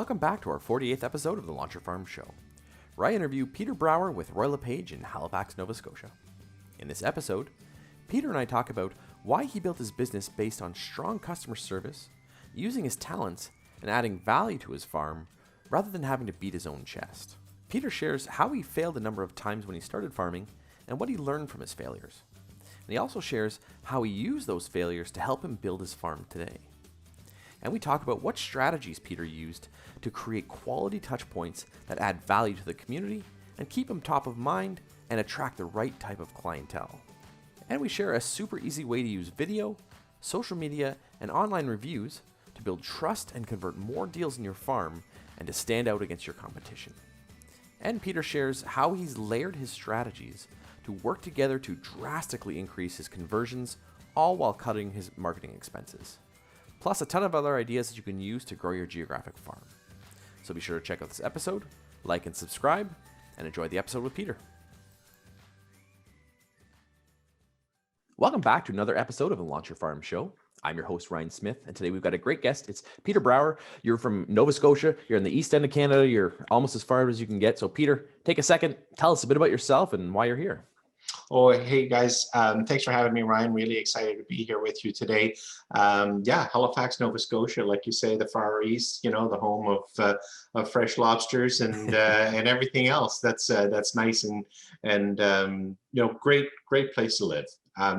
Welcome back to our 48th episode of the Launch Your Farm Show, where I interview Peter Brouwer with Royal LePage in Halifax, Nova Scotia. In this episode, Peter and I talk about why he built his business based on strong customer service, using his talents, and adding value to his farm rather than having to beat his own chest. Peter shares how he failed a number of times when he started farming and what he learned from his failures. And he also shares how he used those failures to help him build his farm today. And we talk about what strategies Peter used to create quality touch points that add value to the community and keep him top of mind and attract the right type of clientele. And we share a super easy way to use video, social media, and online reviews to build trust and convert more deals in your farm and to stand out against your competition. And Peter shares how he's layered his strategies to work together to drastically increase his conversions, all while cutting his marketing expenses. Plus a ton of other ideas that you can use to grow your geographic farm. So be sure to check out this episode, like and subscribe, and enjoy the episode with Peter. Welcome back to another episode of the Launch Your Farm Show. I'm your host, Ryan Smith, and today we've got a great guest. It's Peter Brouwer. You're from Nova Scotia. You're in the east end of Canada. You're almost as far as you can get. So Peter, take a second. Tell us a bit about yourself and why you're here. Oh, hey guys. Thanks for having me, Ryan. Really excited to be here with you today. Halifax, Nova Scotia, like you say, the Far East, the home of fresh lobsters and and everything else. That's nice and great place to live.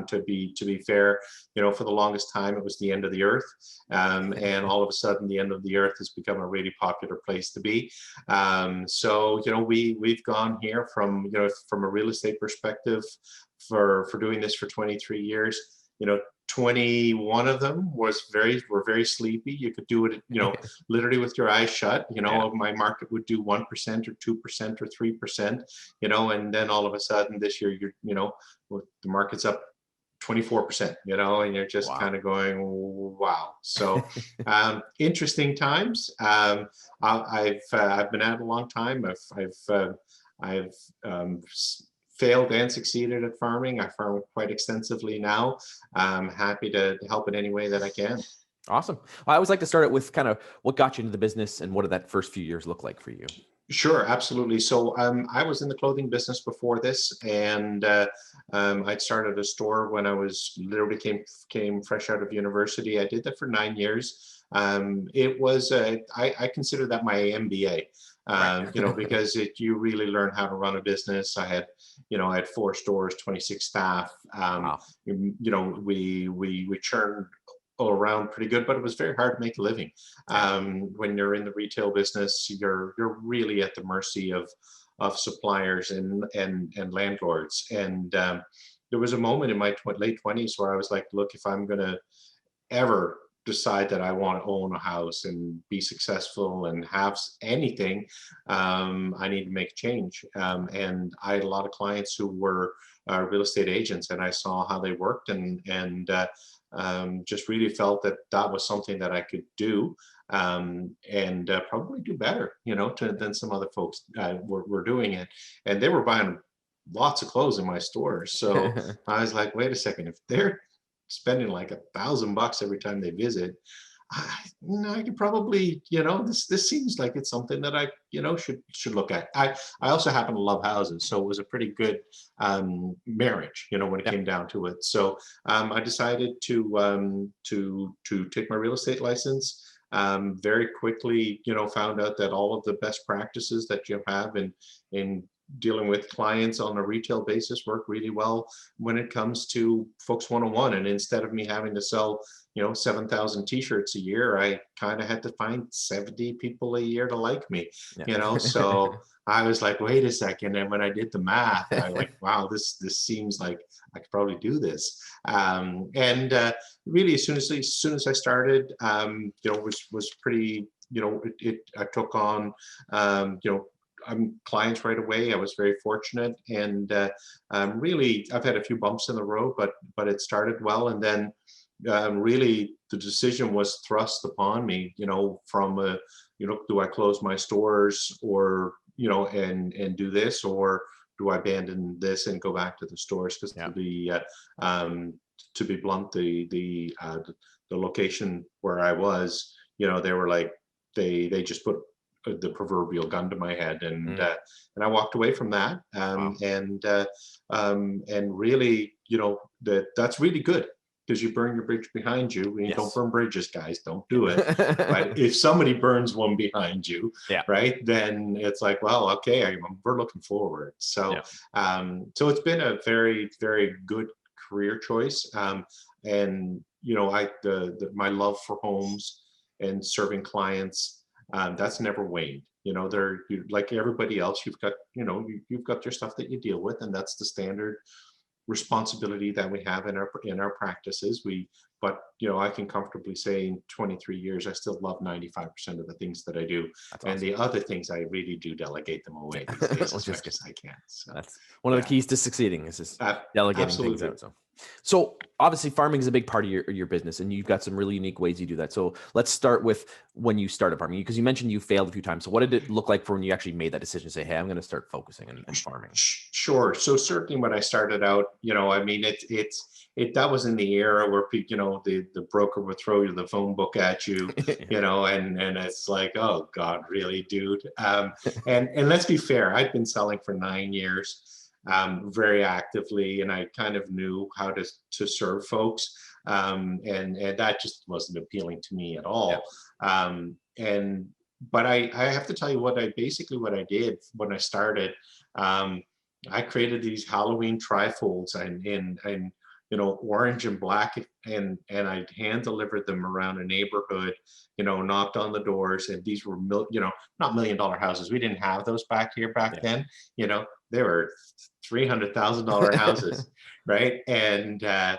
To be fair, for the longest time, it was the end of the earth. And all of a sudden, the end of the earth has become a really popular place to be. We've gone here from a real estate perspective for doing this for 23 years. 21 of them were very sleepy. You could do it, literally with your eyes shut. My market would do 1% or 2% or 3%, and then all of a sudden this year, the market's up 24%, and you're just kind of going, wow. So interesting times. I've been at it a long time. I've failed and succeeded at farming. I farm quite extensively now. I'm happy to help in any way that I can. Awesome. Well, I always like to start it with kind of what got you into the business and what did that first few years look like for you? Sure, absolutely. So I was in the clothing business before this, and I'd started a store when I was literally came fresh out of university. I did that for 9 years. It was I consider that my MBA. Because you really learn how to run a business. I had 4 stores, 26 staff. Wow. We churned all around pretty good, but it was very hard to make a living. When you're in the retail business, you're really at the mercy of suppliers and landlords. And there was a moment in my late 20s where I was like, look, if I'm going to ever decide that I want to own a house and be successful and have anything, I need to make a change. And I had a lot of clients who were real estate agents, and I saw how they worked and just really felt that was something that I could do and probably do better, than some other folks were doing it. And they were buying lots of clothes in my stores. So I was like, wait a second, if they're spending like $1,000 every time they visit, I could probably, this seems like it's something that I, should look at. I also happen to love houses, so it was a pretty good marriage, when it came down to it. So I decided to take my real estate license. Very quickly, found out that all of the best practices that you have in dealing with clients on a retail basis work really well when it comes to Folks 101. And instead of me having to sell 7,000 t-shirts a year, I kind of had to find 70 people a year to like me. So I was like, wait a second. And when I did the math, I like, wow, this seems like I could probably do this. Really, as soon as I started, was pretty, I took on, clients right away. I was very fortunate, and really, I've had a few bumps in the road, but it started well. And then really, the decision was thrust upon me, from do I close my stores or and do this, or do I abandon this and go back to the stores? Because to be blunt, the location where I was, they were like, they just put the proverbial gun to my head, and I walked away from that, Wow. and really, that's really good, because you burn your bridge behind you. You don't Yes. burn bridges, guys. Don't do it. But if somebody burns one behind you, Yeah. right, then it's like, well, okay, we're looking forward. So, Yeah. so it's been a very, very good career choice. And my love for homes and serving clients, that's never waned. Like everybody else, you've got your stuff that you deal with, and that's the standard responsibility that we have in our practices. But I can comfortably say in 23 years, I still love 95% of the things that I do, That's and awesome. the other things I really do delegate them away these days as Which is much good. as I can. So That's one of the yeah, keys to succeeding is just delegating things absolutely. out. So obviously farming is a big part of your business, and you've got some really unique ways you do that. So let's start with when you started farming, because you mentioned you failed a few times. So what did it look like for when you actually made that decision to say, hey, I'm going to start focusing and farming? Sure. So certainly when I started out, I mean, that was in the era where the broker would throw you the phone book at you, and it's like, oh God, really, dude. And let's be fair, I'd been selling for 9 years, very actively, and I kind of knew how to serve folks, and that just wasn't appealing to me at Yeah. all. And but I have to tell you what I did when I started. Um, I created these Halloween trifolds and orange and black, and I hand delivered them around a neighborhood, knocked on the doors, and these were not $1 million houses. We didn't have those back Yeah. then. They were $300,000 houses, right? And I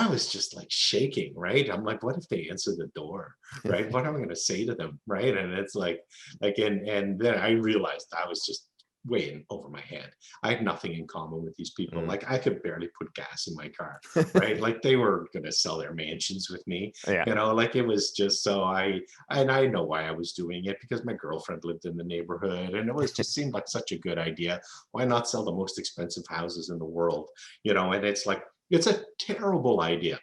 was just like shaking, right? I'm like, what if they answer the door, right? What am I going to say to them, right? And it's and then I realized I was just way in over my head. I had nothing in common with these people. Mm. Like I could barely put gas in my car, right? Like they were going to sell their mansions with me, Yeah. like it was just and I know why I was doing it, because my girlfriend lived in the neighborhood, and it was just seemed like such a good idea. Why not sell the most expensive houses in the world? And it's like, it's a terrible idea,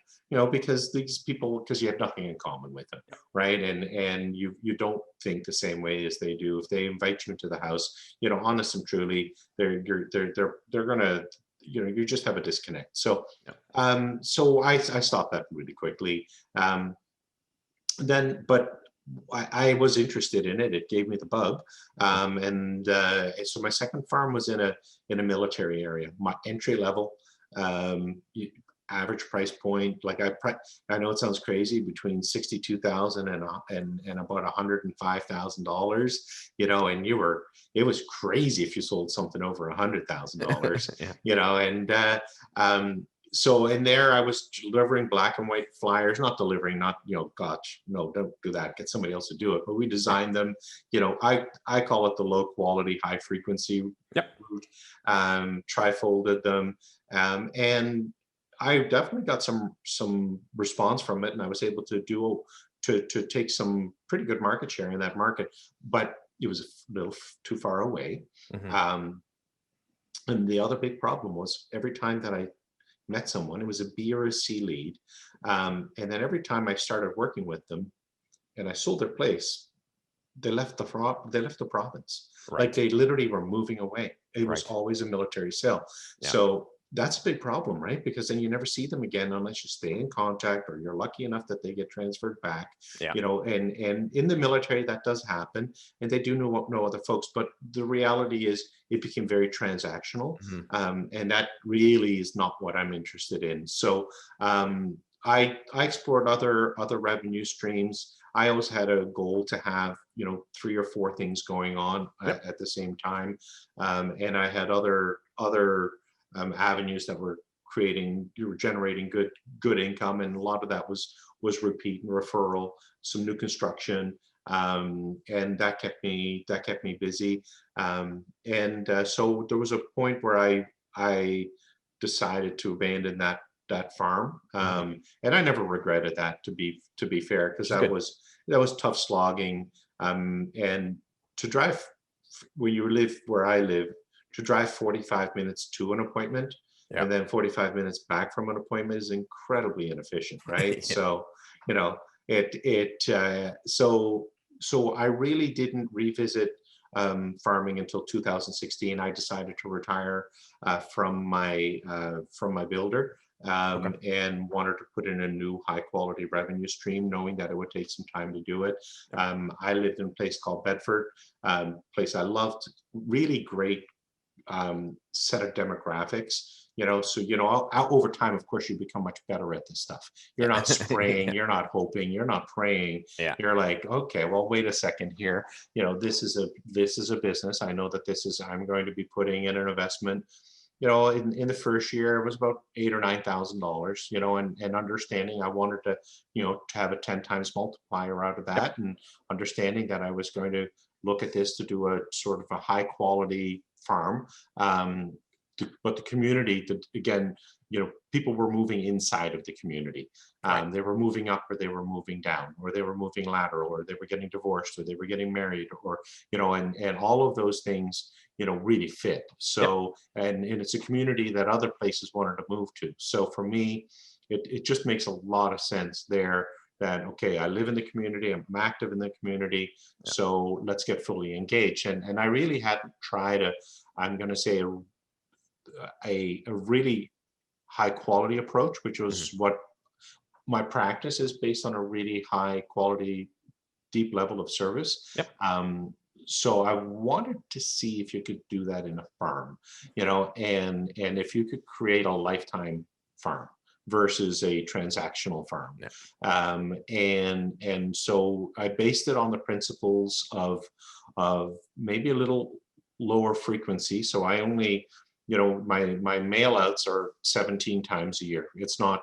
because these people, because you have nothing in common with them, right? And you don't think the same way as they do. If they invite you into the house, honest and truly, they're gonna, you just have a disconnect. So, Yeah. so I stopped that really quickly. But I was interested in it. It gave me the bug, and so my second farm was in a military area, my entry level, um, average price point. Like I know it sounds crazy, between 62,000 and about $105,000. And it was crazy if you sold something over $100,000. Yeah. And so in there, I was delivering black and white flyers, not delivering, not, gosh, no, don't do that. Get somebody else to do it. But we Yeah. designed them. I call it the low quality, high frequency Yep. route. Trifolded them, and I definitely got some response from it, and I was able to take some pretty good market share in that market. But it was a little too far away. Hmm. Um, and the other big problem was, every time that I met someone, it was a B or a C lead. And then every time I started working with them and I sold their place, they left the province. Like Right. they literally were moving away. It was Right. always a military sale. Yeah. So that's a big problem, right? Because then you never see them again unless you stay in contact, or you're lucky enough that they get transferred back. Yeah. And in the military that does happen, and they do know other folks. But the reality is, it became very transactional, Hmm. and that really is not what I'm interested in. So I explored other revenue streams. I always had a goal to have 3 or 4 things going on Yep. at the same time, and I had other avenues that were generating good income, and a lot of that was repeat and referral, some new construction, and that kept me busy. So there was a point where I decided to abandon that farm, Hmm. and I never regretted that, to be fair, because Which is good. that was tough slogging, and to drive, when you live where I live, to drive 45 minutes to an appointment Yeah. and then 45 minutes back from an appointment is incredibly inefficient, right? Yeah. So, you know, so so I really didn't revisit farming until 2016. I decided to retire from my builder, Okay. and wanted to put in a new high quality revenue stream, knowing that it would take some time to do it. Yep. I lived in a place called Bedford, place I loved, really great set of demographics. So over time, of course, you become much better at this stuff. You're Yeah. not spraying, Yeah. you're not hoping, you're not praying. Yeah. You're like, okay, well, wait a second here. This is a business. I know that I'm going to be putting in an investment. In the first year, it was about $8,000 or $9,000. And understanding I wanted to have a 10 times multiplier out of Yep. that, and understanding that I was going to look at this to do a sort of a high quality farm. But the community, again, people were moving inside of the community. Right. They were moving up, or they were moving down, or they were moving lateral, or they were getting divorced, or they were getting married, or and all of those things really fit. Yep. So and it's a community that other places wanted to move to. So for me, it just makes a lot of sense there, that okay, I live in the community, I'm active in the community, Yeah. so let's get fully engaged. And I really hadn't tried I'm going to say a really high quality approach, which Mhm. was what my practice is, based on a really high quality, deep level of service. Yep. So I wanted to see if you could do that in a farm, and if you could create a lifetime farm versus a transactional farm. Yeah. And so I based it on the principles of maybe a little lower frequency. So I only, my mail outs are 17 times a year. It's not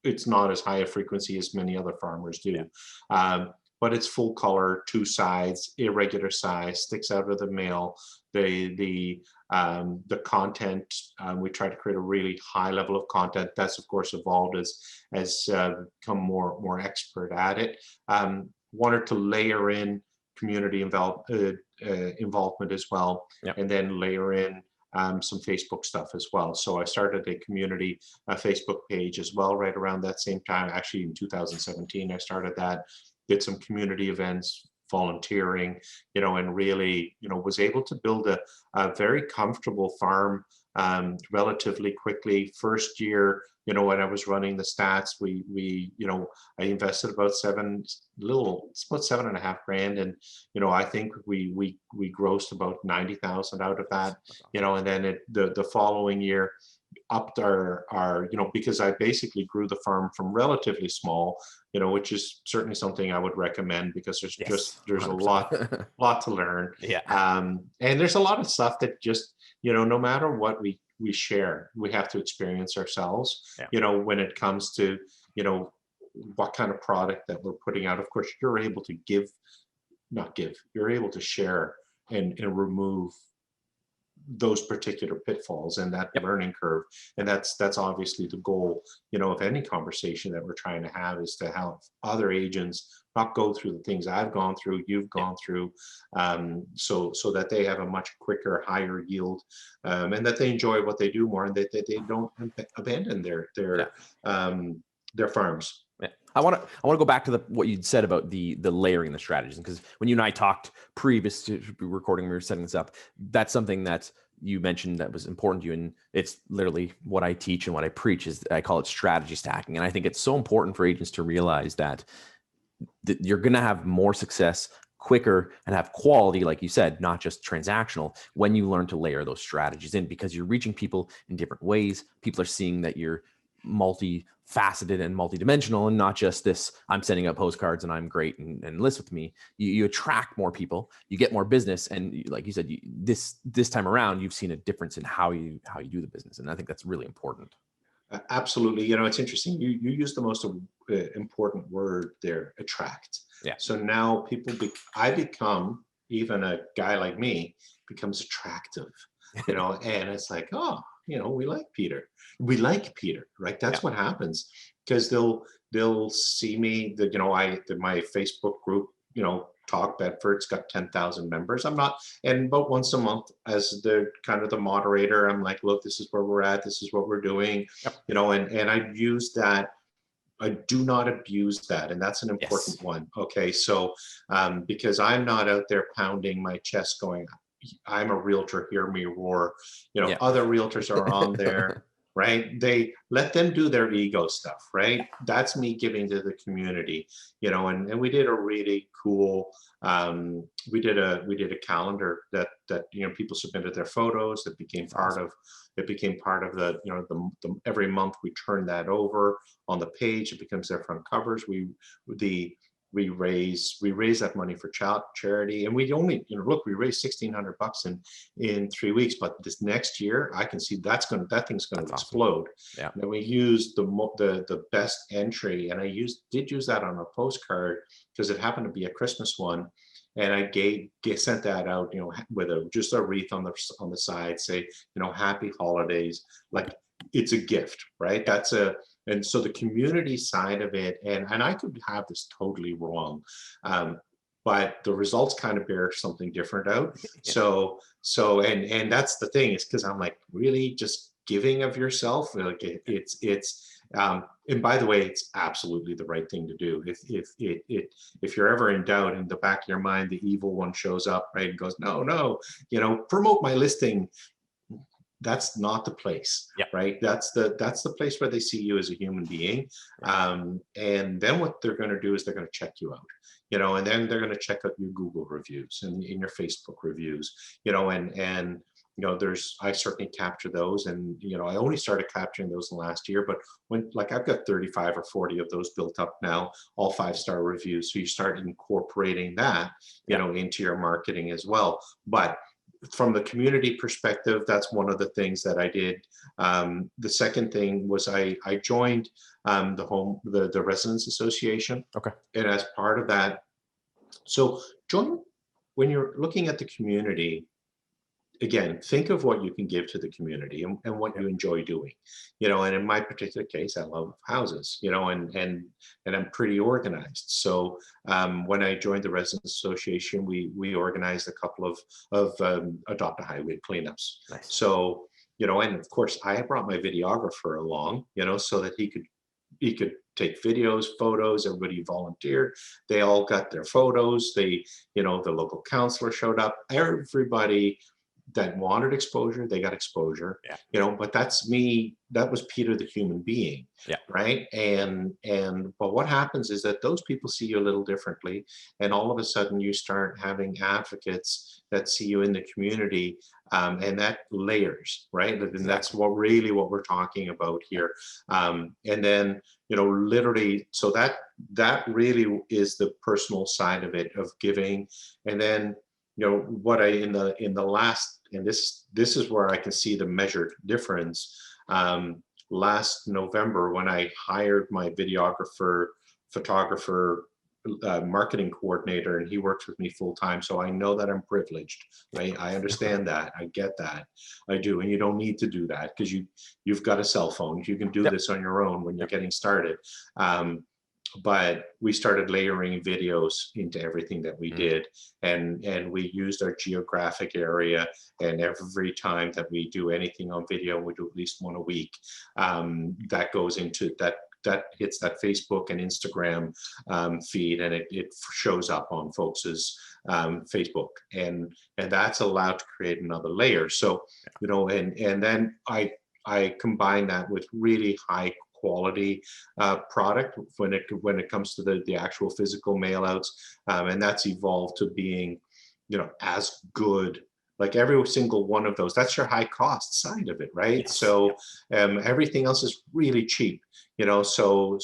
as high a frequency as many other farmers do. Yeah. But it's full color, two sides, irregular size, sticks out of the mail. The content, we try to create a really high level of content. That's of course evolved as become more expert at it. Wanted to layer in community involvement as well, Yep. and then layer in some Facebook stuff as well. So I started a community Facebook page as well, right around that same time. Actually, in 2017, I started that. Did some community events, volunteering, and really, was able to build a very comfortable farm relatively quickly. First year, when I was running the stats, I invested about it's about $7.5 grand, and I think we grossed about 90,000 out of that. That's awesome. And then the following year upped our because I basically grew the farm from relatively small, which is certainly something I would recommend, because Yes. there's a 100%. lot to learn. Yeah. And there's a lot of stuff that just, no matter what we share, we have to experience ourselves. Yeah. When it comes to, what kind of product that we're putting out. Of course, you're able to you're able to share and remove those particular pitfalls and that Yep. learning curve. And that's obviously the goal, of any conversation that we're trying to have, is to have other agents not go through the things I've gone through, you've gone through, so that they have a much quicker, higher yield, and that they enjoy what they do more, and that they don't abandon their farms. Yeah. I want to go back to what you'd said about the layering the strategies, because when you and I talked previous to recording, we were setting this up. That's something that you mentioned that was important to you, and it's literally what I teach and what I preach. Is I call it strategy stacking, and I think it's so important for agents to realize that you're going to have more success quicker and have quality, like you said, not just transactional, when you learn to layer those strategies in, because you're reaching people in different ways. People are seeing that you're multifaceted and multidimensional, and not just this, I'm sending out postcards and I'm great and list with me. You attract more people, you get more business. And like you said, this time around, you've seen a difference in how you do the business. And I think that's really important. Absolutely. It's interesting. You use the most important word there, attract. Yeah. So now I become, even a guy like me becomes attractive, and it's like, oh, we like Peter. We like Peter, right? That's what happens, because they'll see me, my Facebook group, Talk Bedford's got 10,000 members. And about once a month, as the kind of the moderator, I'm like, look, this is where we're at. This is what we're doing, Yep. and I use that I do not abuse that, and that's an important Yes. one. Okay, so because I'm not out there pounding my chest, going, "I'm a realtor, hear me roar." Yeah. Other realtors are on there, right? They let them do their ego stuff, right? That's me giving to the community, and we did a really cool. We did a calendar that people submitted their photos. That became That's part awesome. of. It became part of the every month we turn that over on the page. It becomes their front covers. The we raise that money for charity, and we only look, we raised $1,600 in 3 weeks, but this next year I can see that thing's going to That's awesome. explode. Yeah. And we used the best entry, and I did use that on a postcard because it happened to be a Christmas one, and I sent that out, with just a wreath on the side, say, happy holidays, like it's a gift, right? Yeah. And so the community side of it, and I could have this totally wrong, but the results kind of bear something different out. Yeah. And that's the thing, is because I'm like, really, just giving of yourself, like and by the way, it's absolutely the right thing to do. If you're ever in doubt, in the back of your mind, the evil one shows up, right, and goes, no, no, promote my listing. That's not the place, Yeah. right? That's the place where they see you as a human being. And then what they're going to do is they're going to check you out, and then they're going to check out your Google reviews and in your Facebook reviews, and I certainly capture those, and I only started capturing those in the last year, but when, like, I've got 35 or 40 of those built up now, all 5-star reviews. So you start incorporating that, Yeah. into your marketing as well. But from the community perspective, that's one of the things that I did. The second thing was I joined the Residents Association, Okay. and as part of that, so when you're looking at the community, again, think of what you can give to the community, and what Yeah. you enjoy doing, and in my particular case, I love houses, and I'm pretty organized. So when I joined the Residents Association, we organized a couple of adopt a highway cleanups. Nice. So, and of course I brought my videographer along, so that he could take videos, photos. Everybody volunteered. They all got their photos. The local counselor showed up. Everybody that wanted exposure, they got exposure, Yeah. but that's me. That was Peter, the human being. Yeah. Right. But what happens is that those people see you a little differently. And all of a sudden you start having advocates that see you in the community. And that layers, right? And that's Exactly. what we're talking about here. And then, literally, so that really is the personal side of it, of giving. And then, what I in the last, and this is where I can see the measured difference. Last November, when I hired my videographer, photographer, marketing coordinator, and he works with me full time, so I know that I'm privileged. I understand that. I get that. I do. And you don't need to do that, because you've got a cell phone. You can do Yep. this on your own when you're Yep. getting started. But we started layering videos into everything that we did, and we used our geographic area. And every time that we do anything on video, we do at least one a week, that goes into that hits that Facebook and Instagram feed, and it shows up on folks's Facebook, and that's allowed to create another layer. So, and then I combine that with really high quality product when it comes to the actual physical mail outs, and that's evolved to being, as good. Like every single one of those, that's your high cost side of it, right? Yes. So Yep. everything else is really cheap, so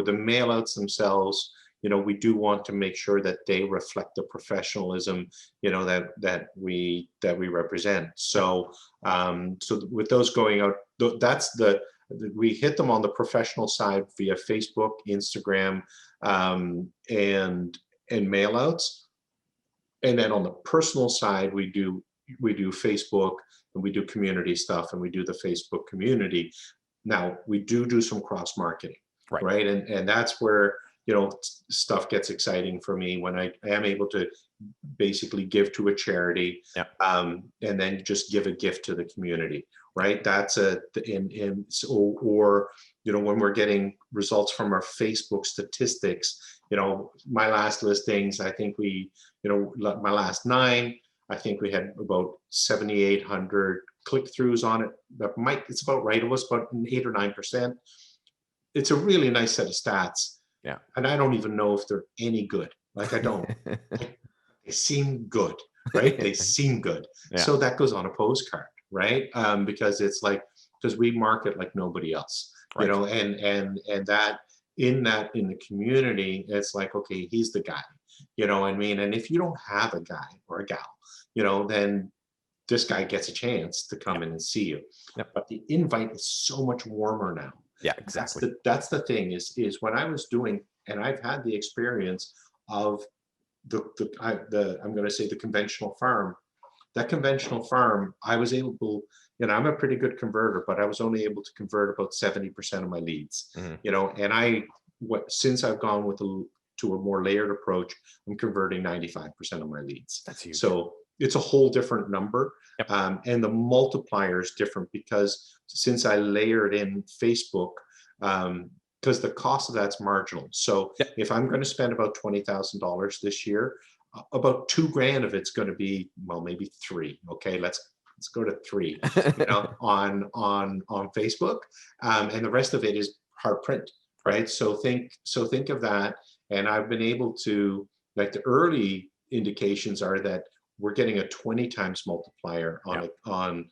the mail outs themselves, we do want to make sure that they reflect the professionalism, that we represent. So so with those going out, we hit them on the professional side via Facebook, Instagram, and mail outs. And then on the personal side, we do Facebook, and we do community stuff, and we do the Facebook community. Now we do some cross marketing, Right. right? And that's where, stuff gets exciting for me, when I am able to basically give to a charity, Yeah. and then just give a gift to the community, right? That's in so, or when we're getting results from our Facebook statistics, my last listings, I think my last 9, I think we had about 7,800 click-throughs on it. It's about right. It was about 8 or 9%. It's a really nice set of stats. Yeah. And I don't even know if they're any good. Like, I don't. They seem good, right? They seem good. Yeah. So that goes on a postcard, right? Because it's like, because we market like nobody else, Right. and that in the community, it's like, okay, he's the guy, what I mean? And if you don't have a guy or a gal, then this guy gets a chance to come in and see you. Yep. But the invite is so much warmer now. Yeah, exactly. That's the thing is when I was doing, and I've had the experience of I'm going to say the conventional farm. That conventional farm, I was able, I'm a pretty good converter, but I was only able to convert about 70% of my leads. And since I've gone to a more layered approach, I'm converting 95% of my leads. That's huge. So it's a whole different number. Yep. And the multiplier is different because since I layered in Facebook, because the cost of that's marginal. So yep. If I'm going to spend about $20,000 this year, about $2,000 of it's going to be, well, maybe 3. Okay, let's go to 3. On Facebook, and the rest of it is hard print, right? So think of that, and I've been able to, like, the early indications are that we're getting a 20 times multiplier on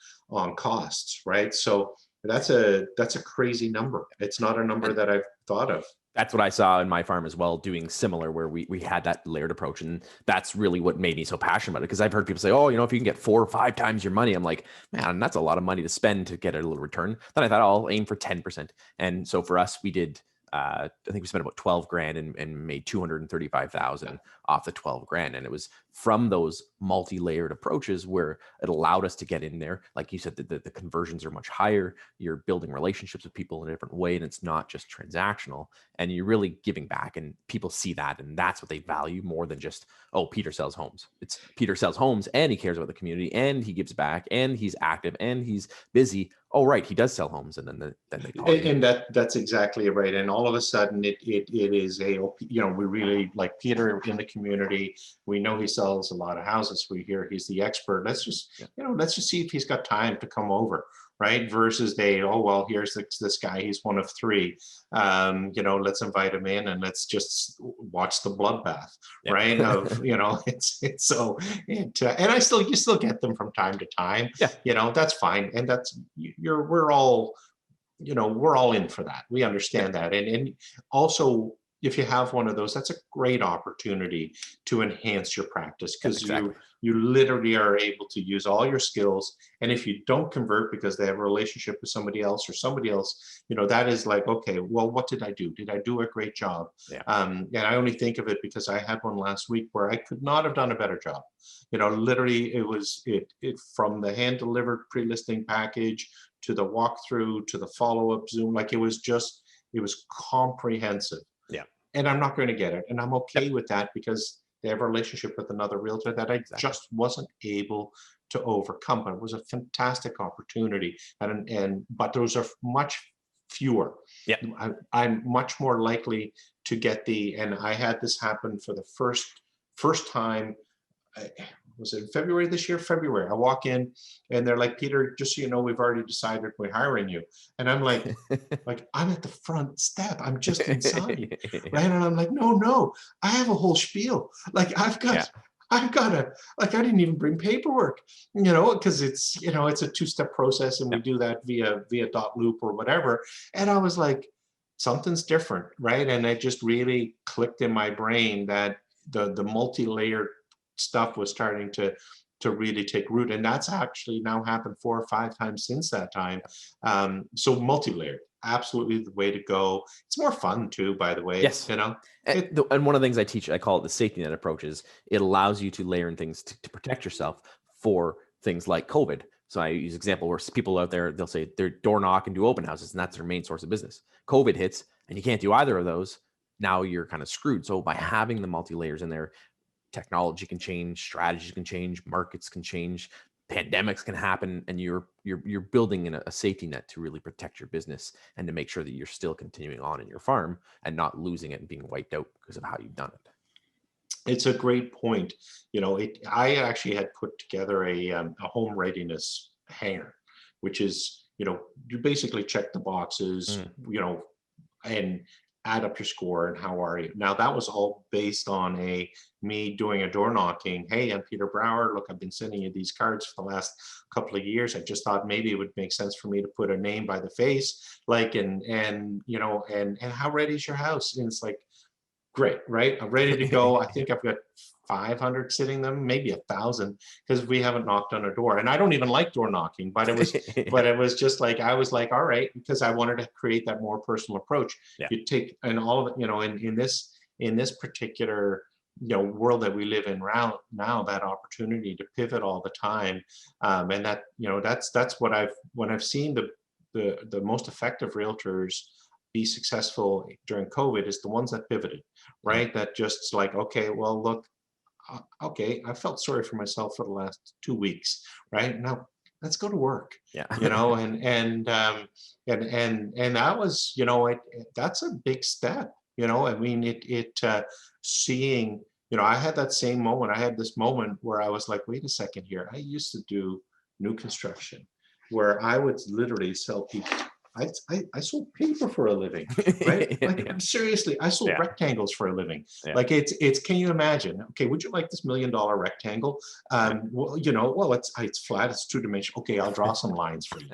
costs, right? So that's a crazy number. It's not a number that I've thought of. That's what I saw in my farm as well, doing similar, where we had that layered approach. And that's really what made me so passionate about it. Because I've heard people say, oh, if you can get 4 or 5 times your money, I'm like, man, that's a lot of money to spend to get a little return. Then I thought, I'll aim for 10%. And so for us, we did, I think we spent about $12,000 and made $235,000 off the $12,000. And it was from those multi-layered approaches where it allowed us to get in there. Like you said, the conversions are much higher. You're building relationships with people in a different way, and it's not just transactional, and you're really giving back, and people see that, and that's what they value more than just, oh, Peter sells homes. It's Peter sells homes, and he cares about the community, and he gives back, and he's active, and he's busy. Oh, right, he does sell homes, and then they call you. And that's exactly right. And all of a sudden, it is we really like Peter in the community. We know he sells a lot of houses. We hear he's the expert. Let's just see if he's got time to come over, right? Versus here's this guy. He's one of 3. Let's invite him in and let's just watch the bloodbath, right? And you still get them from time to time. Yeah. That's fine. And that's we're all in for that. We understand that. And also, if you have one of those, that's a great opportunity to enhance your practice, because you literally are able to use all your skills. And if you don't convert because they have a relationship with somebody else, that is like, okay, well, what did I do? Did I do a great job? Yeah. And I only think of it because I had one last week where I could not have done a better job. Literally, it was it from the hand delivered pre-listing package to the walkthrough to the follow-up Zoom, like it was comprehensive. Yeah. And I'm not going to get it. And I'm okay with that because they have a relationship with another realtor that I just wasn't able to overcome. But it was a fantastic opportunity. But those are much fewer. Yeah. I'm much more likely to get and I had this happen for the first time. Was it February this year? February. I walk in and they're like, Peter, just so you know, we've already decided we're hiring you. And I'm like, I'm at the front step. I'm just inside. Right. And I'm like, no, I have a whole spiel. Like I've got to, I didn't even bring paperwork, because it's, it's a 2-step process and we do that via dot loop or whatever. And I was like, something's different. Right. And it just really clicked in my brain that the multi-layered stuff was starting to really take root, and that's actually now happened 4 or 5 times since that time. So multi-layered, absolutely the way to go. It's more fun too, by the way. Yes. And one of the things I teach, I call it the safety net approach, is it allows you to layer in things to protect yourself for things like COVID. So I use example where people out there, they'll say they're door knock and do open houses, and that's their main source of business. COVID hits and you can't do either of those. Now you're kind of screwed. So by having the multi-layers in there, technology can change, strategies can change, markets can change, pandemics can happen, and you're building in a safety net to really protect your business and to make sure that you're still continuing on in your farm and not losing it and being wiped out because of how you've done it. It's a great point. I actually had put together a home readiness hanger, which is, you basically check the boxes, Mm. and add up your score and how are you. Now that was all based on me doing a door knocking. Hey, I'm Peter Brouwer. Look, I've been sending you these cards for the last couple of years. I just thought maybe it would make sense for me to put a name by the face, like, and how ready is your house? And it's like, great, right? I'm ready to go. I think I've got 500 sitting them, maybe 1,000, because we haven't knocked on a door. And I don't even like door knocking, but it was, but it was just like, I was like, all right, because I wanted to create that more personal approach. Yeah. You take, and all of it, in this particular, world that we live in now, that opportunity to pivot all the time. And that, that's what when I've seen the most effective realtors be successful during COVID is the ones that pivoted, right? That just like, okay, well, look, okay, I felt sorry for myself for the last 2 weeks, right? Now let's go to work, Yeah. and that was, that's a big step, I mean, seeing, I had that same moment. I had this moment where I was like, wait a second here. I used to do new construction where I would literally sell people. I sold paper for a living, right? Like, Yeah. seriously, I sold Yeah. rectangles for a living. Yeah. Like, can you imagine? Okay, would you like this $1 million rectangle? Well, it's flat, it's two-dimensional. Okay, I'll draw some lines for you,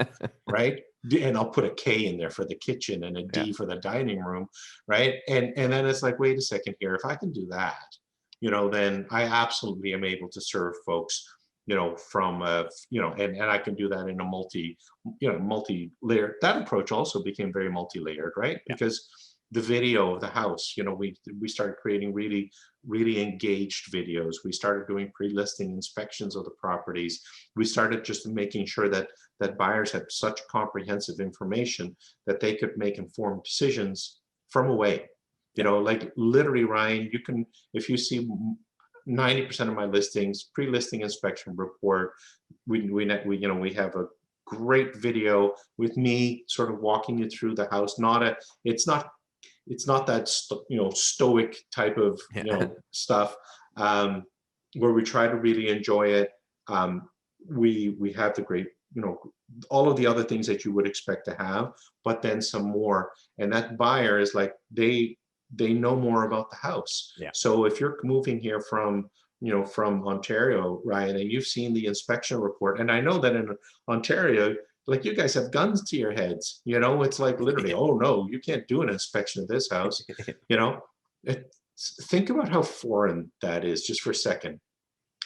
right? And I'll put a K in there for the kitchen and a D Yeah. for the dining room, right? And then it's like, wait a second here. If I can do that, then I absolutely am able to serve folks, from and I can do that in a multi-layered. That approach also became very multi-layered, right? Yeah. Because the video of the house, we started creating really, really engaged videos. We started doing pre-listing inspections of the properties. We started just making sure that buyers had such comprehensive information that they could make informed decisions from away. Like, literally, Ryan, you can, if you see 90% of my listings, pre-listing inspection report, we have a great video with me sort of walking you through the house. It's not that stoic type of stuff, where we try to really enjoy it. We have the great, all of the other things that you would expect to have, but then some more. And that buyer is like, they know more about the house. Yeah. So if you're moving here from Ontario, Ryan, and you've seen the inspection report, and I know that in Ontario, like, you guys have guns to your heads, it's like, literally, oh no, you can't do an inspection of this house. Think about how foreign that is just for a second.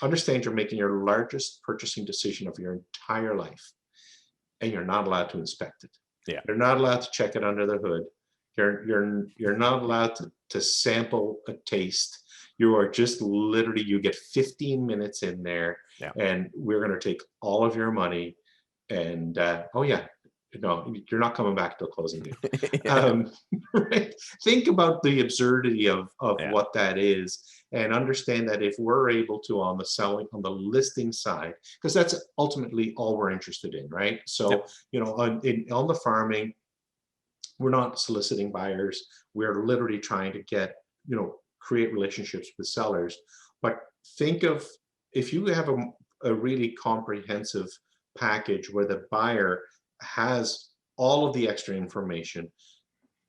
Understand you're making your largest purchasing decision of your entire life, and you're not allowed to inspect it. Yeah. You're not allowed to check it under the hood. You're not allowed to sample a taste. You are just literally, you get 15 minutes in there, Yeah. and we're going to take all of your money. And oh yeah, no, you're not coming back till closing date. Right? Think about the absurdity of what that is, and understand that if we're able to, on the listing side, because that's ultimately all we're interested in, right? So, on the farming, we're not soliciting buyers. We're literally trying to create relationships with sellers. But think of, if you have a really comprehensive package where the buyer has all of the extra information,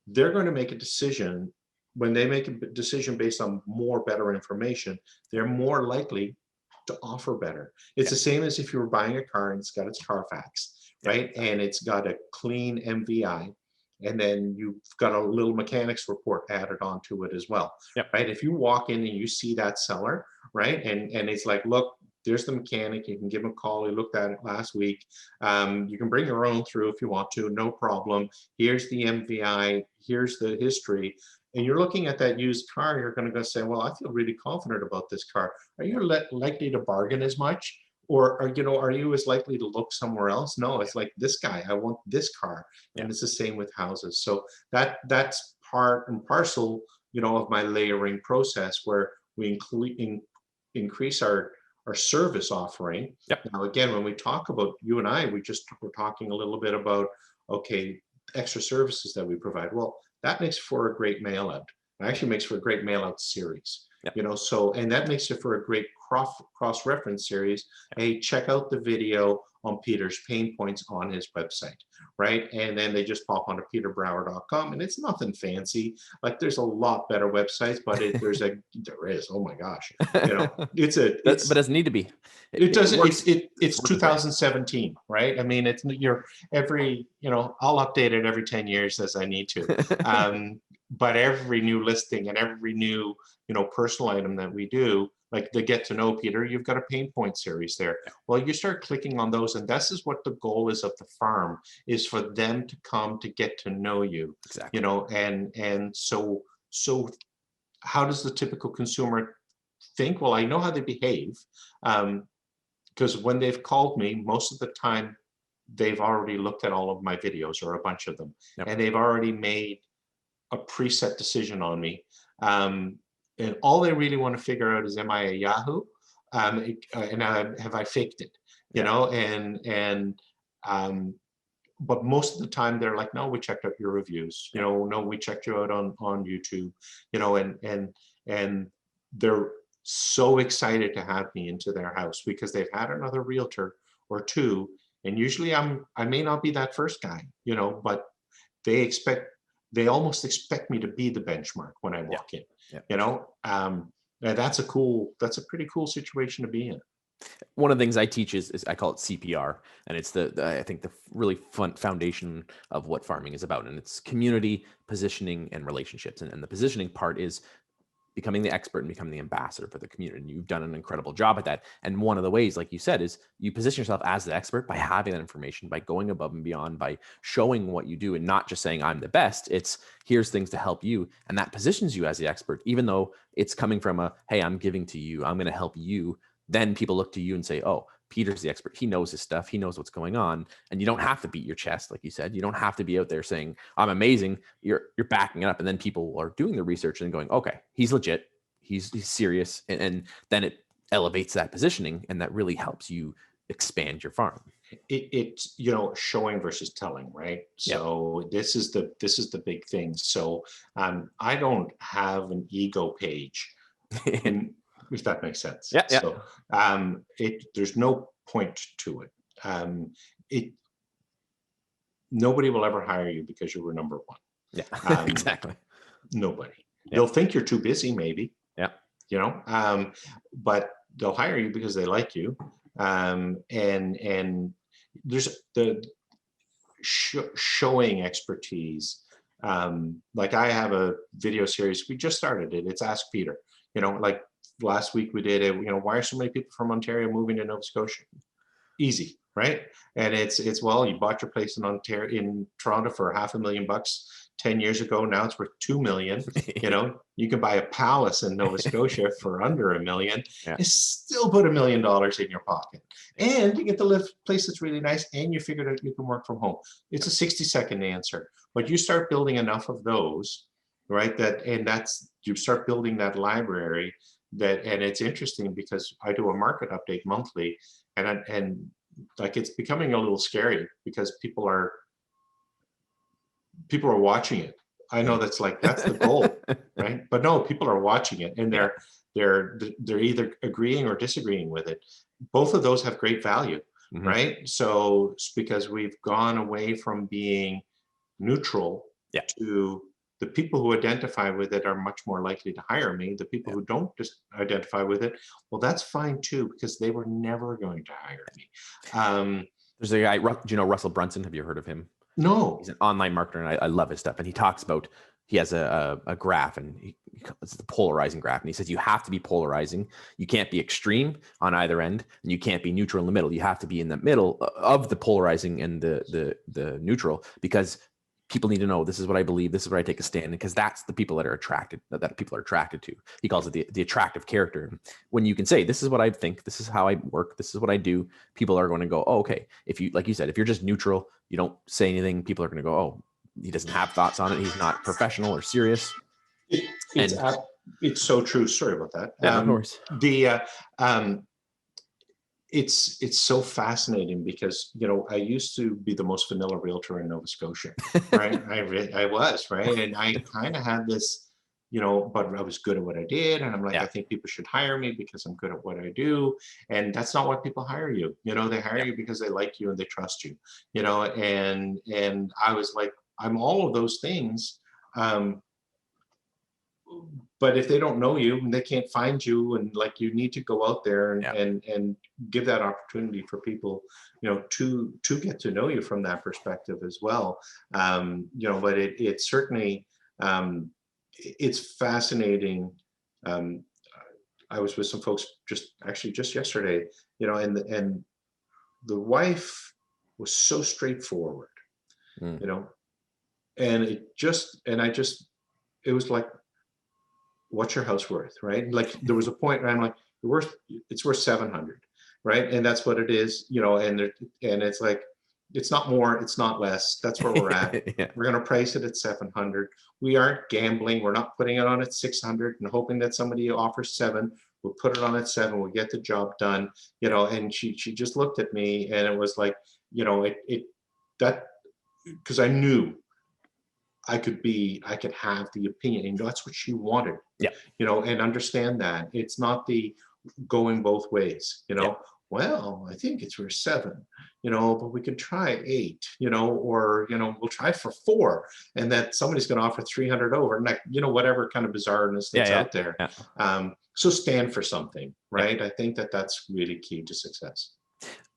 they're going to make a decision. When they make a decision based on better information, they're more likely to offer better. It's the same as if you were buying a car and it's got its Carfax, right? And it's got a clean MVI. And then you've got a little mechanics report added onto it as well, right? If you walk in and you see that seller, right, and it's like, look, there's the mechanic. You can give him a call. He looked at it last week. You can bring your own through if you want to, no problem. Here's the MVI. Here's the history. And you're looking at that used car. You're going to say, well, I feel really confident about this car. Are you likely to bargain as much? Or are you as likely to look somewhere else? No, it's like, this guy, I want this car. And it's the same with houses. So that's part and parcel, of my layering process, where we increase our service offering. Yep. Now, again, when we talk about, you and I, we're talking a little bit about, okay, extra services that we provide. Well, that makes for a great mail out. It actually makes for a great mail out series. Yep. You know, so, and that makes it for a great cross reference series. Yep. Hey, check out the video on Peter's pain points on his website, right? And then they just pop onto peterbrouwer.com, and it's nothing fancy. Like, there's a lot better websites, but there is, oh my gosh, you know, but it doesn't need to be. It doesn't. Works. It's 2017, right? I mean, it's you're every, you know, I'll update it every 10 years as I need to. But every new listing and every new, you know, personal item that we do, like the Get to Know Peter, you've got a pain point series there. Well, you start clicking on those, and this is what the goal is of the farm, is for them to come to get to know you. Exactly. You know, and so how does the typical consumer think? Well, I know how they behave. Because when they've called me, most of the time they've already looked at all of my videos, or a bunch of them, and they've already made a preset decision on me. And all they really want to figure out is, am I a Yahoo? And have I faked it? You know, but most of the time they're like, no, we checked out your reviews. You know, no, we checked you out on YouTube. You know, and they're so excited to have me into their house because they've had another realtor or two, and usually I may not be that first guy, you know, but they almost expect me to be the benchmark when I walk in, you know. And that's a pretty cool situation to be in. One of the things I teach is I call it CPR, and it's I think the really fun foundation of what farming is about, and it's community, positioning, and relationships. And the positioning part is becoming the expert and becoming the ambassador for the community. And you've done an incredible job at that. And one of the ways, like you said, is you position yourself as the expert by having that information, by going above and beyond, by showing what you do, and not just saying I'm the best. It's here's things to help you. And that positions you as the expert, even though it's coming from hey, I'm giving to you, I'm going to help you. Then people look to you and say, oh, Peter's the expert. He knows his stuff. He knows what's going on. And you don't have to beat your chest, like you said. You don't have to be out there saying, I'm amazing. You're backing it up. And then people are doing the research and going, okay, he's legit. He's serious. And then it elevates that positioning, and that really helps you expand your farm. It's, you know, showing versus telling, right? So this is the big thing. So I don't have an ego page. If that makes sense. So there's no point to it. Nobody will ever hire you because you were number one. Exactly. Nobody. They'll think you're too busy, maybe. You know, but they'll hire you because they like you. And there's the showing expertise. Like I have a video series. We just started it. It's Ask Peter. You know, like last week we did it. You know, why are so many people from Ontario moving to Nova Scotia? Easy, right? And it's well, you bought your place in Toronto for $500,000 10 years ago. Now it's worth $2 million. You know, you can buy a palace in Nova Scotia for under $1 million. You still put $1 million in your pocket, and you get to live a place that's really nice, and you figured out you can work from home. It's a 60-second answer, but you start building enough of those, right? You start building that library. And it's interesting because I do a market update monthly, and like it's becoming a little scary because people are watching it. I know that's the goal, right? But no, people are watching it, and they're either agreeing or disagreeing with it. Both of those have great value, right? So it's because we've gone away from being neutral to the people who identify with it are much more likely to hire me. The people who don't just identify with it, well, that's fine too, because they were never going to hire me. There's a guy, do you know Russell Brunson? Have you heard of him? No. He's an online marketer, and I love his stuff. And he talks about, he has a graph, and it's the polarizing graph. And he says you have to be polarizing. You can't be extreme on either end, and you can't be neutral in the middle. You have to be in the middle of the polarizing and the neutral, because people need to know, this is what I believe, this is where I take a stand, because that's the people that people are attracted to. He calls it the attractive character. When you can say, this is what I think, this is how I work, this is what I do, people are going to go, oh, okay. If you, like you said, if you're just neutral, you don't say anything, people are going to go, oh, he doesn't have thoughts on it, he's not professional or serious. It's so true. Sorry about that. Yeah, of course. it's so fascinating because, you know, I used to be the most vanilla realtor in Nova Scotia, right? I was, right? And I kind of had this, you know, but I was good at what I did. And I'm like, I Yeah. think people should hire me because I'm good at what I do. And that's not why people hire you. You know, they hire Yeah. you because they like you and they trust you, you know, and I was like, I'm all of those things. Um, but if they don't know you and they can't find you, and like, you need to go out there and Yeah. and give that opportunity for people, you know, to get to know you from that perspective as well. You know, but it certainly, um, it's fascinating. um, I was with some folks just yesterday, you know, and the wife was so straightforward, Mm. you know, and I just, it was like, what's your house worth, right? Like, there was a point where I'm like, it's worth 700, right? And that's what it is, you know. And it's like, it's not more, it's not less. That's where we're at. Yeah. We're going to price it at 700. We aren't gambling. We're not putting it on at 600 and hoping that somebody offers 7. We'll put it on at 7. We'll get the job done, you know. And she just looked at me, and it was like, you know, that, because I knew I could have the opinion, and that's what she wanted, Yeah. you know, and understand that it's not the going both ways, you Yeah. know. Well, I think it's worth 7, you know, but we could try 8, you know, or, you know, we'll try for 4, and that somebody's going to offer 300 over, and like, you know, whatever kind of bizarreness Yeah. that's Yeah. out there. Yeah. So stand for something, Yeah. right? I think that that's really key to success.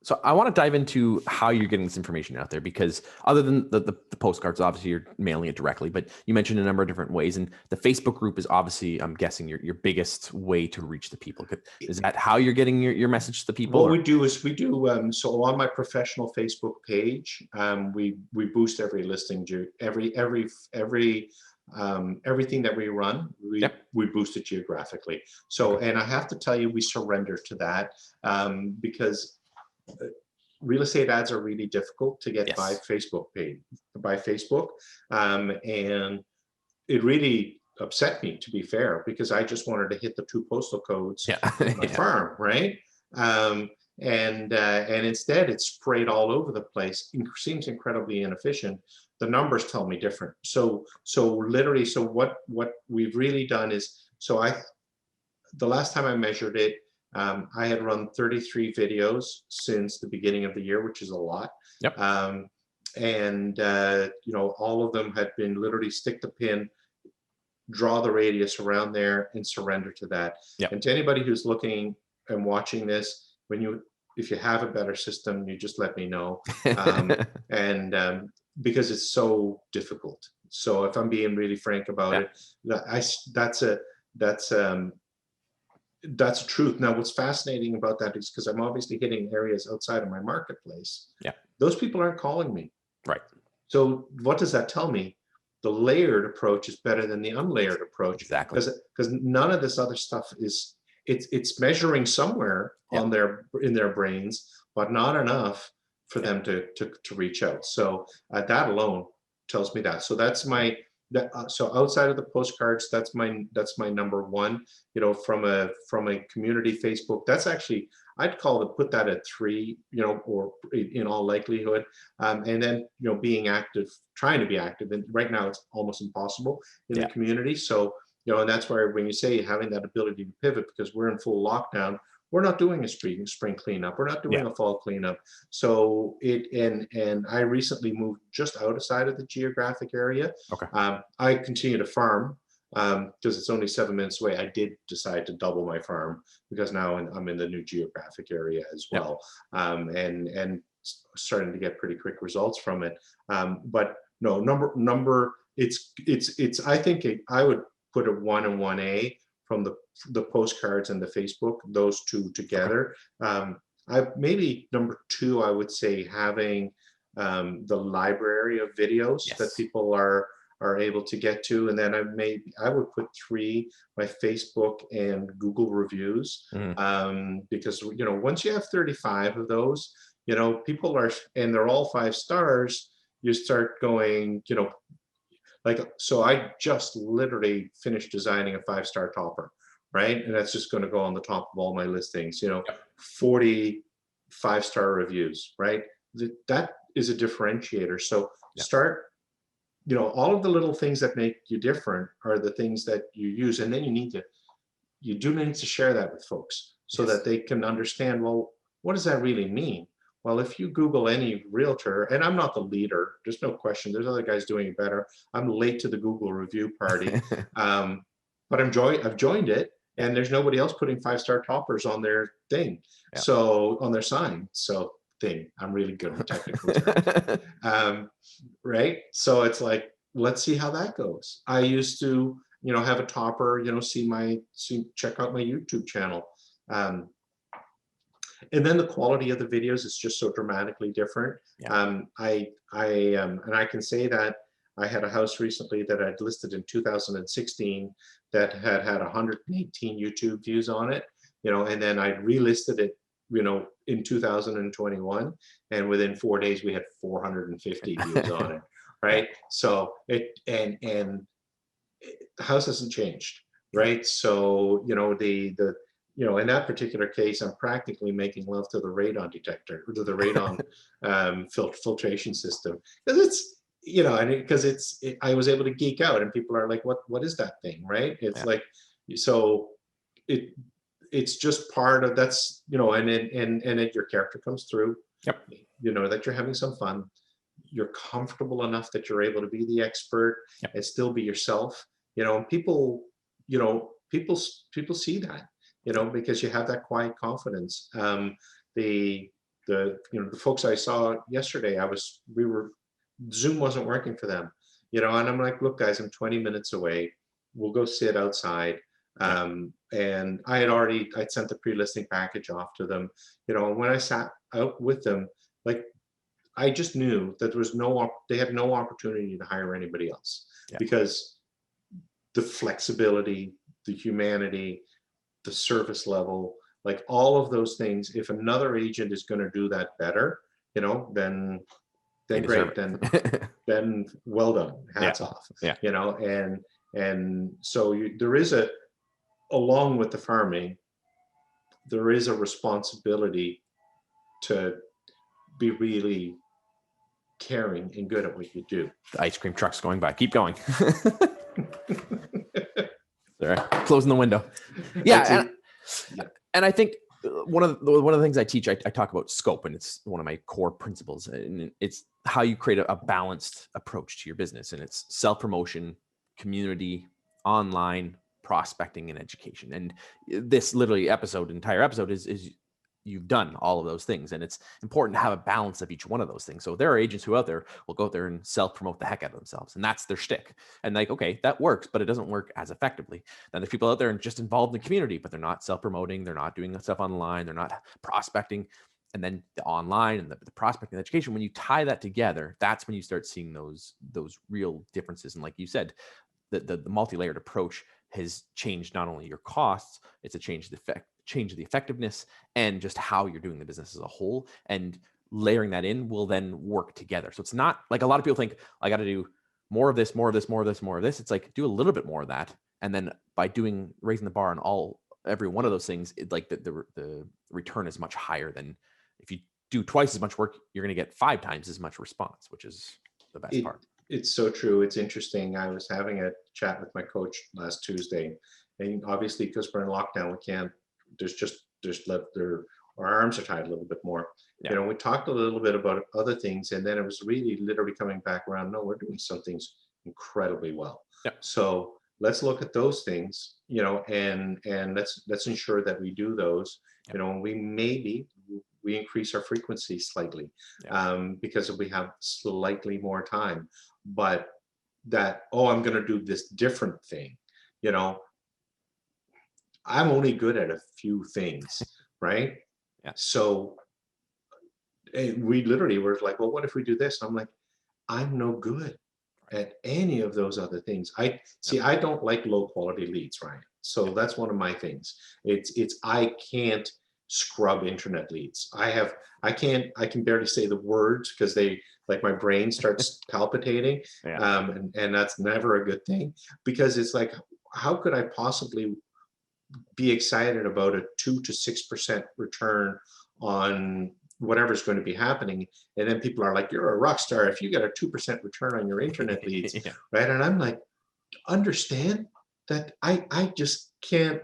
So I want to dive into how you're getting this information out there, because other than the postcards, obviously you're mailing it directly, but you mentioned a number of different ways. And the Facebook group is obviously, I'm guessing, your biggest way to reach the people. Is that how you're getting your message to the people? What we do is so on my professional Facebook page, we boost every listing, everything that we run, Yep. we boost it geographically. So, Okay. and I have to tell you, we surrender to that, because real estate ads are really difficult to get by Yes. Facebook, and it really upset me, to be fair, because I just wanted to hit the 2 postal codes Yeah. of my Yeah. farm, right? Um, and instead it's sprayed all over the place. Seems incredibly inefficient. The numbers tell me different. So literally, so what we've really done is, the last time I measured it, I had run 33 videos since the beginning of the year, which is a lot. Yep. And you know, all of them had been literally stick the pin, draw the radius around there, and surrender to that. Yep. And to anybody who's looking and watching this, if you have a better system, you just let me know. And because it's so difficult. So if I'm being really frank about Yeah. it, that's a that's that's truth. Now, what's fascinating about that is, because I'm obviously hitting areas outside of my marketplace, Yeah. those people aren't calling me. Right. So what does that tell me? The layered approach is better than the unlayered approach, Exactly. because none of this other stuff is, it's measuring somewhere Yeah. in their brains, but not enough for Yeah. them to reach out. So that alone tells me that. So that's my so outside of the postcards, that's my number one. You know, from a community Facebook, that's actually, I'd put that at 3. You know, or in all likelihood. And then, you know, being active, trying to be active, and right now it's almost impossible in the Yeah. community. So, you know, and that's where, when you say having that ability to pivot, because we're in full lockdown, we're not doing a spring cleanup, we're not doing Yeah. a fall cleanup. So and I recently moved just outside of the geographic area. Okay. I continue to farm, because it's only 7 minutes away. I did decide to double my farm, because now I'm in the new geographic area as Yep. well, and starting to get pretty quick results from it. But no, it's I think I would put it 1 and 1A from the postcards and the Facebook, those 2 together. I maybe number 2, I would say, having the library of videos that Yes. people are able to get to. And then I would put 3, my Facebook and Google reviews, because, you know, once you have 35 of those, you know, people are, and they're all 5 stars, you start going, you know, like, so I just literally finished designing a 5-star topper, right? And that's just going to go on the top of all my listings, you know, Yep. 40 5-star reviews, right? That is a differentiator. So Yeah. start, all of the little things that make you different are the things that you use. And then you do need to share that with folks so Yes. that they can understand, well, what does that really mean? Well, if you Google any realtor, and I'm not the leader, there's no question, there's other guys doing it better. I'm late to the Google review party, but I've joined it, and there's nobody else putting 5-star toppers on their thing, Yeah. so on their sign. So I'm really good with technical terms. Right? So it's like, let's see how that goes. I used to, have a topper, check out my YouTube channel. And then the quality of the videos is just so dramatically different. Yeah. And I can say that I had a house recently that I'd listed in 2016 that had 118 YouTube views on it, and then I relisted it, in 2021, and within 4 days we had 450 views on it, right? So the house hasn't changed, right? So, in that particular case, I'm practically making love to the radon detector, or to the radon filtration system, because I was able to geek out, and people are like, what is that thing, right? It's like, so it's just part of, that's, and then your character comes through. Yep. That you're having some fun, you're comfortable enough that you're able to be the expert and still be yourself, and people see that, because you have that quiet confidence. The folks I saw yesterday, Zoom wasn't working for them, and I'm like, look guys, I'm 20 minutes away, we'll go sit outside. And I'd sent the pre-listing package off to them, and when I sat out with them, like, I just knew that they had no opportunity to hire anybody else, because the flexibility, the humanity, the service level, like all of those things, if another agent is going to do that better, then great, then well done, hats off. And so there is along with the farming, there is a responsibility to be really caring and good at what you do. The ice cream truck's going by. Keep going. There, closing the window. And I think one of the things I teach, I talk about scope, and it's one of my core principles, and it's how you create a balanced approach to your business, and it's self-promotion, community, online, prospecting, and education. And this entire episode is you've done all of those things, and it's important to have a balance of each one of those things. So there are agents who out there will go out there and self-promote the heck out of themselves, and that's their shtick. And like, okay, that works, but it doesn't work as effectively. Then there's people out there and just involved in the community, but they're not self-promoting, they're not doing stuff online, they're not prospecting. And then the online and the prospecting and education, when you tie that together, that's when you start seeing those real differences. And like you said, the multi-layered approach has changed not only your costs, it's a change the effectiveness and just how you're doing the business as a whole. And layering that in will then work together. So it's not like a lot of people think, I got to do more of this, more of this, more of this, more of this. It's like, do a little bit more of that. And then by raising the bar on every one of those things, the return is much higher than if you do twice as much work, you're going to get 5 times as much response, which is the best part. It's so true. It's interesting. I was having a chat with my coach last Tuesday, and obviously because we're in lockdown, we can't, our arms are tied a little bit more. We talked a little bit about other things, and then it was really literally coming back around. No, we're doing some things incredibly well. So let's look at those things, and let's ensure that we do those. We increase our frequency slightly, because we have slightly more time. But I'm going to do this different thing, I'm only good at a few things, right? So we literally were like, well, what if we do this? And I'm like, I'm no good at any of those other things. I don't like low quality leads, Ryan. So that's one of my things. I can't scrub internet leads. I can barely say the words because my brain starts palpitating. And that's never a good thing, because it's like, how could I possibly be excited about a 2 to 6% return on whatever's going to be happening. And then people are like, you're a rock star if you get a 2% return on your internet leads, Yeah. right? And I'm like, understand that I just can't,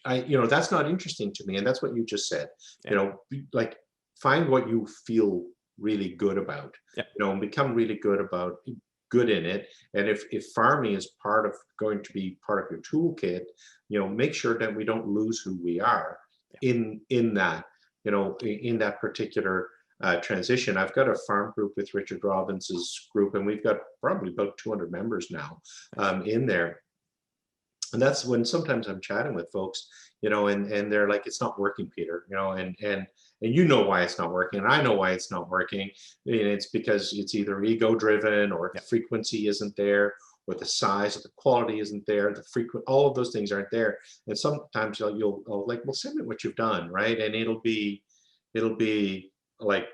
that's not interesting to me. And that's what you just said, Yeah. like find what you feel really good about, Yeah. and become really good in it. And if farming is going to be part of your toolkit, make sure that we don't lose who we are in that, in that particular transition. I've got a farm group with Richard Robbins's group, and we've got probably about 200 members now in there. And that's when sometimes I'm chatting with folks, and they're like, it's not working, Peter, and you know why it's not working, and I know why it's not working. And it's because it's either ego driven, or the frequency isn't there, or the size or the quality isn't there, all of those things aren't there. And sometimes you'll like, well, send me what you've done, right? And it'll be like,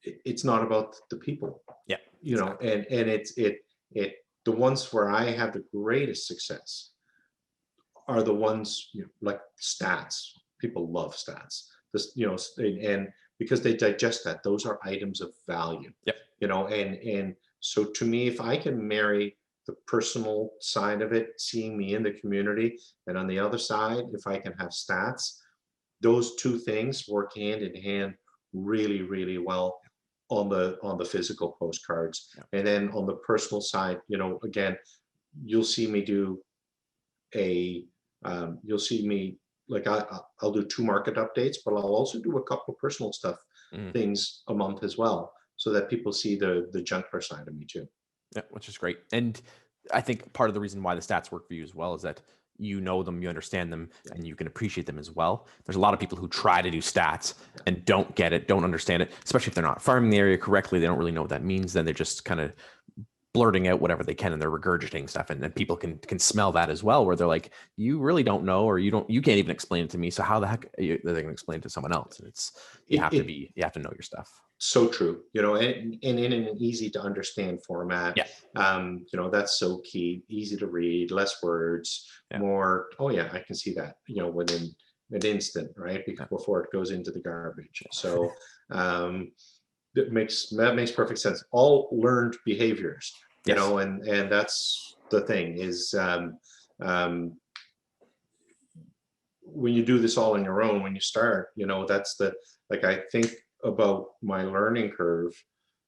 it's not about the people, Exactly. and it the ones where I have the greatest success are the ones, like stats. People love stats. And because they digest that, those are items of value. And so to me, if I can marry the personal side of it, seeing me in the community, and on the other side, if I can have stats, those two things work hand in hand really, really well on the physical postcards. And then on the personal side, again, you'll see me do you'll see me, like, I'll do 2 market updates, but I'll also do a couple of personal stuff things a month as well, so that people see the gentler side of me too. Yeah, which is great. And I think part of the reason why the stats work for you as well is that you know them, you understand them, and you can appreciate them as well. There's a lot of people who try to do stats and don't get it, don't understand it, especially if they're not farming the area correctly. They don't really know what that means. Then they're just kind of blurting out whatever they can, and they're regurgitating stuff. And then people can smell that as well, where they're like, you really don't know, or you can't even explain it to me. So how the heck are they going to explain it to someone else? And you have to know your stuff. So true, and in an easy to understand format. That's so key. Easy to read, less words, more, oh yeah, I can see that, within an instant, right? Before it goes into the garbage. So that makes perfect sense. All learned behaviors, and that's the thing is, when you do this all on your own, when you start, that's I think about my learning curve,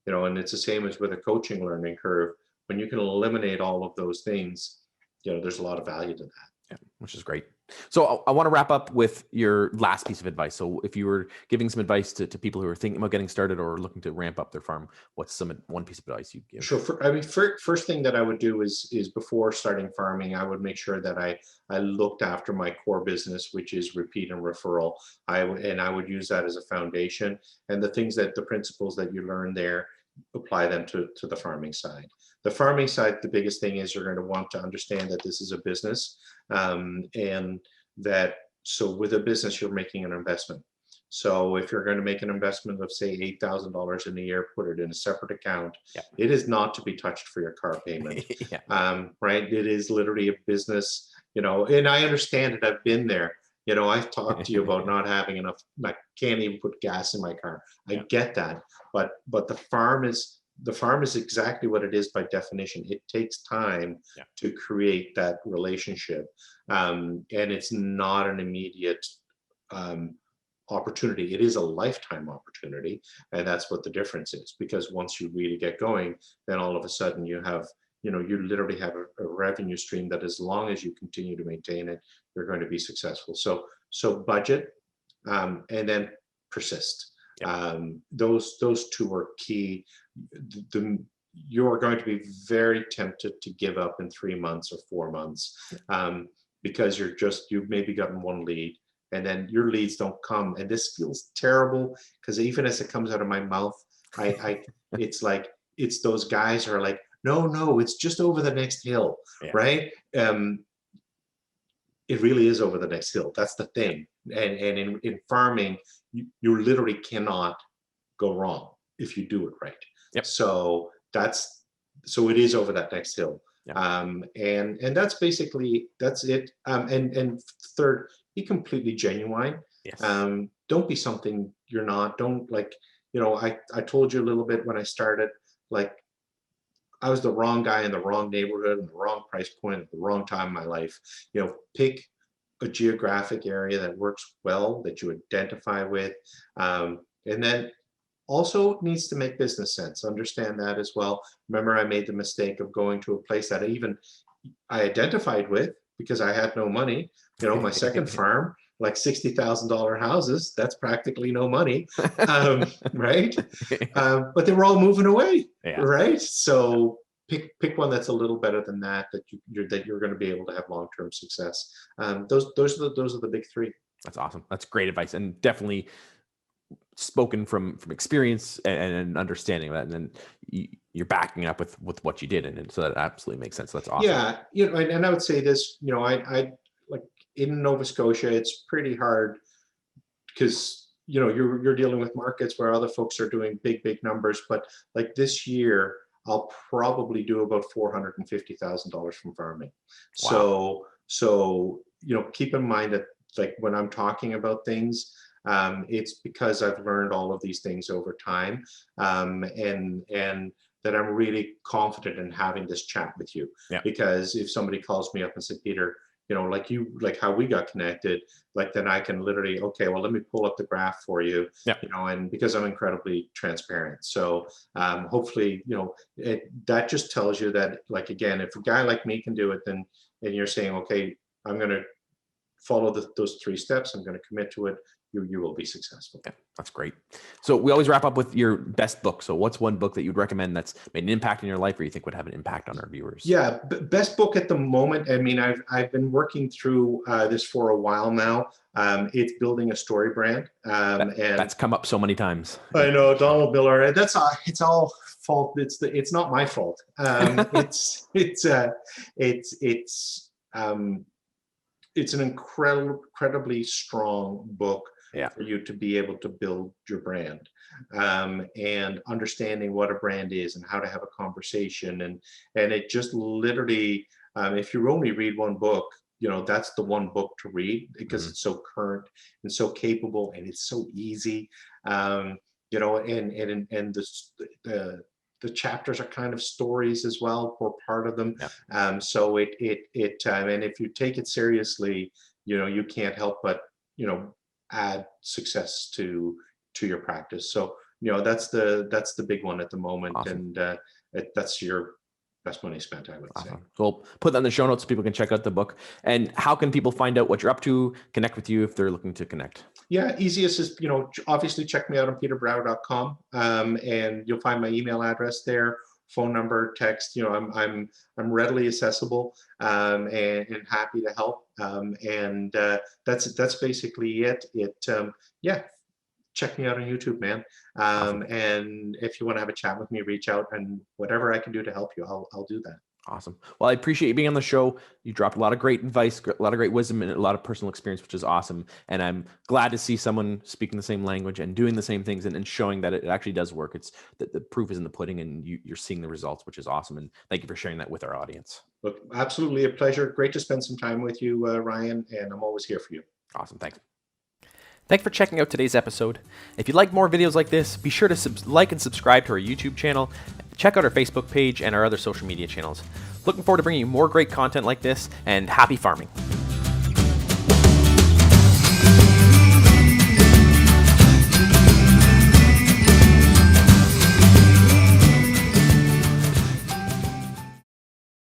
and it's the same as with a coaching learning curve. When you can eliminate all of those things, there's a lot of value to that. Which is great. So I want to wrap up with your last piece of advice. So if you were giving some advice to people who are thinking about getting started or looking to ramp up their farm, what's one piece of advice you'd give? Sure. First thing that I would do is before starting farming, I would make sure that I looked after my core business, which is repeat and referral. I would use that as a foundation, and the principles that you learn there, apply them to the farming side. The farming side, the biggest thing is you're going to want to understand that this is a business, and that, so with a business, you're making an investment. So if you're going to make an investment of, say, $8,000 in a year, put it in a separate account. It is not to be touched for your car payment. Right? It is literally a business, and I understand it. I've been there. I've talked to you about not having enough, like, can't even put gas in my car. I get that. But the farm is exactly what it is by definition. It takes time to create that relationship. And it's not an immediate opportunity. It is a lifetime opportunity. And that's what the difference is, because once you really get going, then all of a sudden you have, you literally have a revenue stream that, as long as you continue to maintain it, you're going to be successful. So budget, and then persist. Those two are key. You're going to be very tempted to give up in 3 months or 4 months, because you've maybe gotten one lead, and then your leads don't come. And this feels terrible, because even as it comes out of my mouth, it's like, it's those guys who are like, no, it's just over the next hill, right? It really is over the next hill. That's the thing. And in farming, you literally cannot go wrong if you do it right. So it is over that next hill. And that's basically, that's it. And third, be completely genuine. don't be something you're not. Don't I told you a little bit when I started, like I was the wrong guy in the wrong neighborhood and the wrong price point at the wrong time in my life. Pick a geographic area that works well, that you identify with. And then also it needs to make business sense. Understand that as well. Remember, I made the mistake of going to a place that I identified with because I had no money. My second farm, like $60,000 houses, that's practically no money, right? But they were all moving away, Yeah. right? So pick one that's a little better than that you're going to be able to have long-term success. Those are the big three. That's awesome. That's great advice, and definitely spoken from experience and understanding that, and then you're backing it up with what you did, and so that absolutely makes sense. That's awesome. Yeah, and I would say this, I like in Nova Scotia, it's pretty hard because you're dealing with markets where other folks are doing big numbers, but like this year I'll probably do about $450,000 from farming. Wow. So keep in mind that, like, when I'm talking about things, it's because I've learned all of these things over time, and that I'm really confident in having this chat with you. Yeah. Because if somebody calls me up and said, Peter, like how we got connected, like then I can literally, okay, well, let me pull up the graph for you, Yeah. And because I'm incredibly transparent. So hopefully, that just tells you that, like, again, if a guy like me can do it, then, and you're saying, okay, I'm going to follow those 3 steps, I'm going to commit to it, you will be successful. Yeah, that's great. So we always wrap up with your best book. So what's one book that you'd recommend that's made an impact in your life, or you think would have an impact on our viewers? Yeah, best book at the moment. I mean, I've been working through this for a while now. It's Building a Story Brand, and that's come up so many times. I know, Donald Miller. It's all fault. It's not my fault. It's an incredibly strong book. Yeah. For you to be able to build your brand, and understanding what a brand is and how to have a conversation, and it just literally, if you only read one book, that's the one book to read, because it's so current and so capable, and it's so easy, and the chapters are kind of stories as well for part of them. Yeah. So and if you take it seriously, you can't help but add success to your practice. So that's the big one at the moment. Awesome. And that's your best money spent, I would say. So we'll put that in the show notes so people can check out the book. And how can people find out what you're up to, connect with you if they're looking to connect? Yeah, easiest is, obviously check me out on peterbrouwer.com, and you'll find my email address there, phone number, text. I'm readily accessible, and happy to help. And that's basically it. Check me out on YouTube, man. Awesome. And if you want to have a chat with me, reach out, and whatever I can do to help you, I'll do that. Awesome. Well, I appreciate you being on the show. You dropped a lot of great advice, a lot of great wisdom, and a lot of personal experience, which is awesome. And I'm glad to see someone speaking the same language and doing the same things, and showing that it actually does work. It's that the proof is in the pudding, and you're seeing the results, which is awesome. And thank you for sharing that with our audience. Look, absolutely a pleasure. Great to spend some time with you, Ryan, and I'm always here for you. Awesome. Thanks. Thanks for checking out today's episode. If you'd like more videos like this, be sure to like and subscribe to our YouTube channel. Check out our Facebook page and our other social media channels. Looking forward to bringing you more great content like this, and happy farming.